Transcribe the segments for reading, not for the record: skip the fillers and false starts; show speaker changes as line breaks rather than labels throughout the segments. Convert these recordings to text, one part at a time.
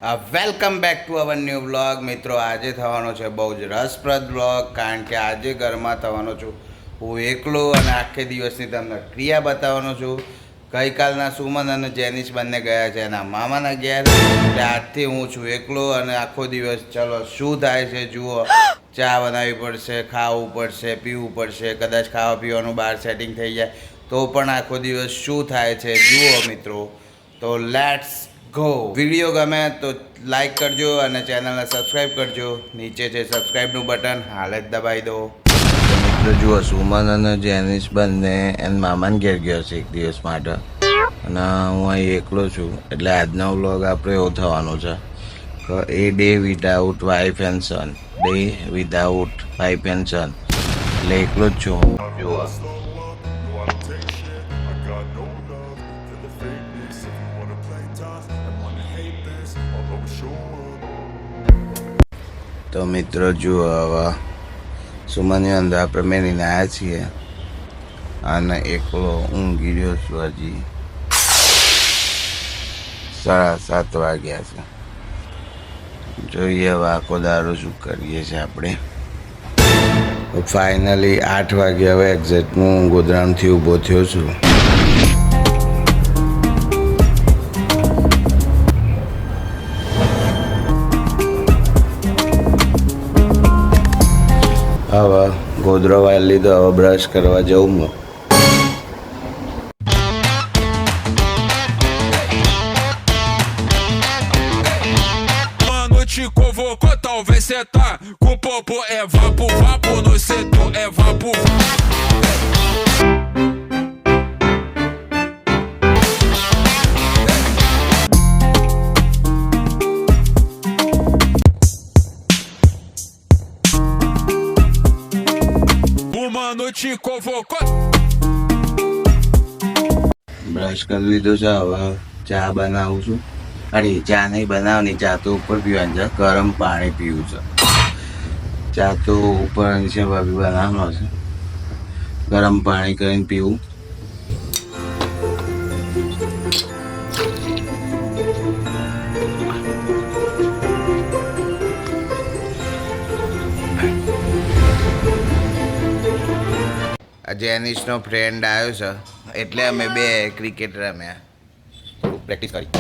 Welcome back to our new blog મિત્રો. આજે થવાનો છે બહુ જ રસપ્રદ બ્લોગ, કારણ કે આજે ઘરમાં થવાનો છું હું એકલો અને આખે દિવસની તમને ક્રિયા બતાવવાનો છું. ગઈકાલના સુમન અને જેનિશ બંને ગયા છે એના મામાના ઘેર, એટલે આજથી હું છું એકલો અને આખો દિવસ ચલો શું થાય છે જુઓ. ચા બનાવવી પડશે, ખાવું પડશે, પીવું પડશે, કદાચ ખાવા પીવાનું બહાર સેટિંગ થઈ જાય તો પણ આખો દિવસ શું થાય છે જુઓ મિત્રો. તો લેટ્સ ગો. વિડીયો ગમે તો લાઈક કરજો અને ચેનલને સબસ્ક્રાઈબ કરજો. નીચે છે સબસ્ક્રાઈબનું બટન, હાલ જ દબાવી દો. મિત્રો જુઓ, સુમન અને જેનિશ બંને એના મામાને ઘેર ગયો છે એક દિવસ માટે, અને હું અહીં એકલો છું. એટલે આજનો વ્લોગ આપણે એવો થવાનો છે કે a day without wife and son, day without wife and son, એટલે એકલો જ છું હું. જુઓ તો મિત્રો જુઓ, હવે સુમનની અંદર આપણે મેળીને આવ્યા છીએ અને એકલો ઊંઘી રહ્યો છું. હજી 7:30 વાગ્યા છે. જોઈએ હવે આખો દારો શું કરીએ છીએ આપણે. ફાઇનલી 8 વાગે હવે એક્ઝેક્ટ હું ગોધરામથી ઊભો થયો છું. હવે ગોધરા વાળી લીધો, હવે બ્રશ કરવા જવું હું.
Mano te convocou, talvez cê tá com popo, é vapo, vapo no setor, é vapo. O mano te convocou.
Brush કરી લીધો છે, હવે ચા બનાવું છું. અરે ચા નહીં બનાવવાની, ચા તો ઉપર પીવાની છે, ગરમ પાણી પીવું છે. ચા તો ઉપર નીચે ભાભી બનાવવાનો છે, ગરમ પાણી કરીને પીવું. આ જેનિશનો ફ્રેન્ડ આવ્યો છે એટલે અમે બે ક્રિકેટ રમ્યા, પ્રેક્ટિસ કરી.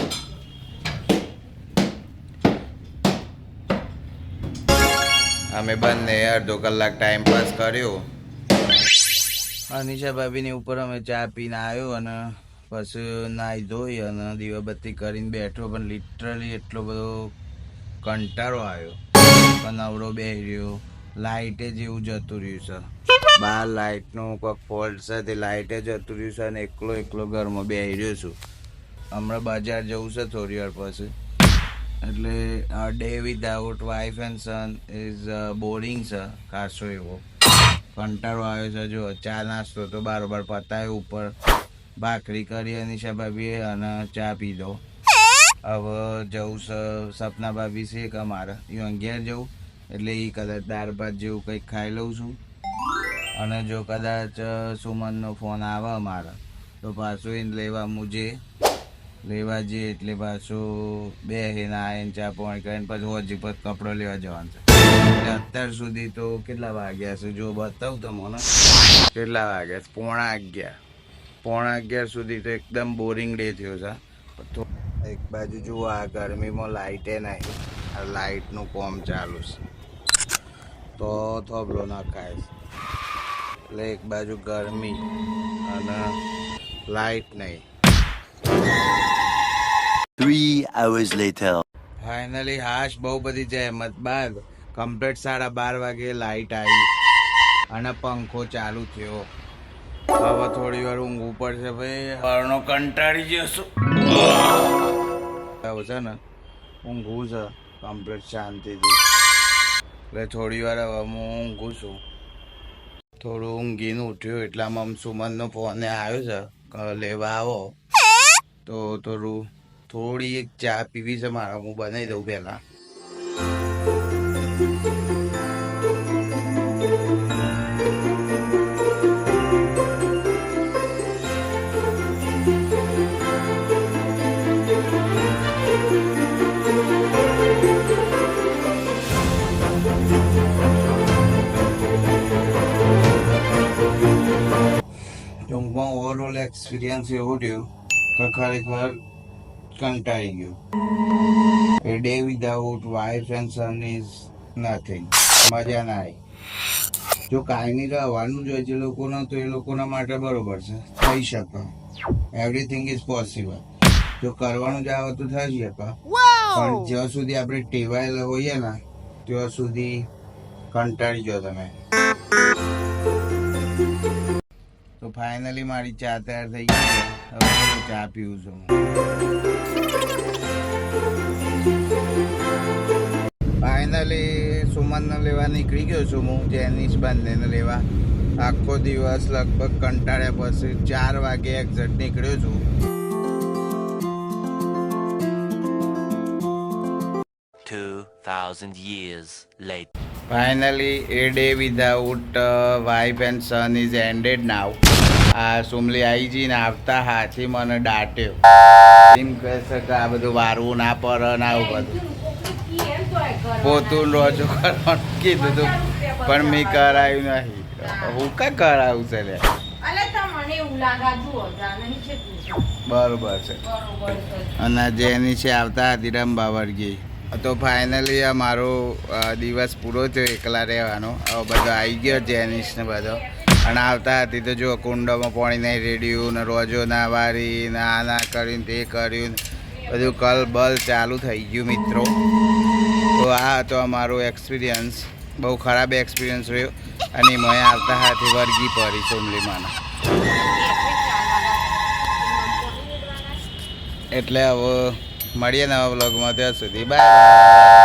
અમે બંને અડધો કલાક ટાઈમ પાસ કર્યો. અનિશા ભાભીની ઉપર અમે ચા પીને આવ્યો અને પછી નાહી ધોઈ અને દીવાબત્તી કરીને બેઠો, પણ લિટરલી એટલો બધો કંટાળો આવ્યો. નવરો બેહી રહ્યો, લાઇટે જેવું જતું રહ્યું છે. બહાર લાઇટનું કોઈક ફોલ્ટ છે, તે લાઇટે જતું રહ્યું છે અને એકલો ઘરમાં બેહી રહ્યો છું. હમણાં બજાર જવું છે થોડી વાર પછી. એટલે day without wife and son is boring છે ખાસો એવો. કંટાળો આવ્યો છે. જો ચા નાસ્તો તો બારોબાર પતાવ્યો, ઉપર ભાખરી કરી અનિશા ભાભીએ અને ચા પીધો. હવે જવું છે સપના ભાભી છે કે અમારે એવું ઘેર જવું, એટલે એ કદાચ દાળ ભાત જેવું કંઈક ખાઈ લઉં છું. અને જો કદાચ સુમનનો ફોન આવે અમારે તો પાછું એને લેવા જઈએ, એટલે પાછું બેસીને આવીને ચા પાણી કરીને પછી હજી પછી કપડો લેવા જવાનું છે. એટલે અત્યાર સુધી તો કેટલા વાગ્યા છે જો બતાવું તમને, કેટલા વાગ્યા છે, 11:30. 11:30 સુધી તો એકદમ બોરિંગ ડે થયો છે. તો એક બાજુ જુઓ, આ ગરમીમાં લાઇટે નહીં, આ લાઇટનું કામ ચાલુ છે તો થોભલો નખાય છે. એટલે એક બાજુ ગરમી અને લાઇટ નહીં.
3 hours later.
ફાઇનલી હાશ બહુ બધી જહેમત બાદ કમ્પ્લીટ 12:30 વાગે લાઇટ આવી અને પંખો ચાલુ થયો. હવે થોડી વાર ઊંઘવું પડશે ભાઈ, હરનો કંટાળી જશું. હવે છે ને ઊંઘવું છે કમ્પ્લીટ શાંતિથી, એટલે થોડી વાર હવે હું ઊંઘું છું. થોડું ઊંઘીને ઉઠ્યો એટલામાં સુમનનો ફોન આવ્યો છે લેવા આવો. તો થોડી એક ચા પીવી છે મારે, હું બનાવી દઉં પહેલાં. એક્સપિરિયન્સ એવું થયું કે ખરેખર કંટાળી ગયું. A day without wife and son is nothing. મજા ના આવી. જો કાયમી રહેવાનું જ હોય છે લોકોને તો એ લોકોના માટે બરોબર છે, થઈ શકે. Everything is possible. જો કરવાનું જ આવે તો થઈ શકે, પણ જ્યાં સુધી આપણે ટેવાયેલા હોઈએ ને ત્યાં સુધી કંટાળી જાઓ તમે. તો ફાઇનલી મારી ચા તૈયાર થઈ ગઈ છે. હવે હું ચા પીવું છું. ફાઇનલી સુમનને લેવા નીકળી ગયો છું હું, જેનિસ બંનેને લેવા. આખો દિવસ લગભગ કંટાળ્યા પછી 4 વાગે એક્ઝેક્ટ નીકળ્યો છું.
2,000 years later.
Finally, a day without wife and son is ended now. આ સુમલી આઈજી ને આવતા હાથી મને દાટ્યો. એમ કહે છે કે આ બધું વારવું ના પડે ને આવું બધું. પોતું રોજો કરવાનું કીધું હતું પણ મેં કરાયું નહીં. હું કાં કરાવું છે લે. બરોબર છે. અને જેની છે આવતા હતી રંબા વર્ગી. તો ફાઇનલી અમારો દિવસ પૂરો થયો એકલા રહેવાનો. હવે બધો આવી ગયો જેનિસ ને બધો. અને આવતા હતી તો જો કુંડોમાં પાણી નહીં રેડ્યું ને રોજો ના વારી ને આ ના કર્યું તે કર્યું, બધું કલ બલ ચાલુ થઈ ગયું મિત્રો. તો આ હતો અમારો એક્સપિરિયન્સ. બહુ ખરાબ એક્સપિરિયન્સ રહ્યો. અને મેં આવતા હાથી વર્ગી પડી સોમલીમાં. એટલે હવે મળીએ નવા બ્લોગમાં, ત્યાં સુધી બાય બાય.